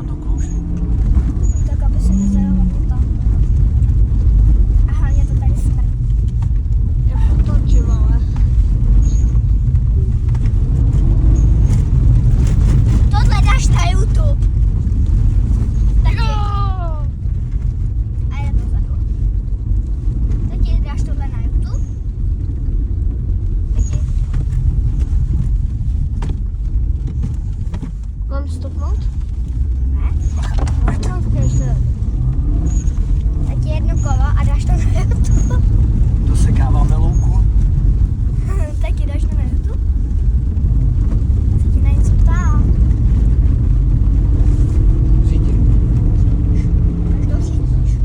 nám to klouže. Tak aby se nezajala to. A hlavně to tady smrdí. Já potočím, ale. Tohle dáš na YouTube. Taky. A je to zadu. Taky dáš tohle na YouTube. Taky. Mám stopnout? Ne? Tak ještě. Taky jedno kolo a dáš to na YouTube. Dosekáváme louku. Taky dáš to na YouTube. Taky na něco ptám. Řídě. Až to chytíš.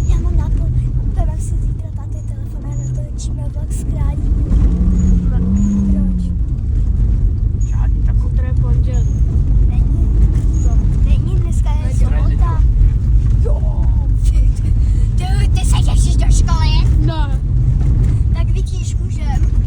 Já mám nápad, vemem si zítra táty telefon a natočíme vlog z Králíku. Proč? Žádný takový. To je pondělí. Není. Není, dneska je sobota. Jo. Ty se těšíš do školy? Ne. Tak vidíš, můžem.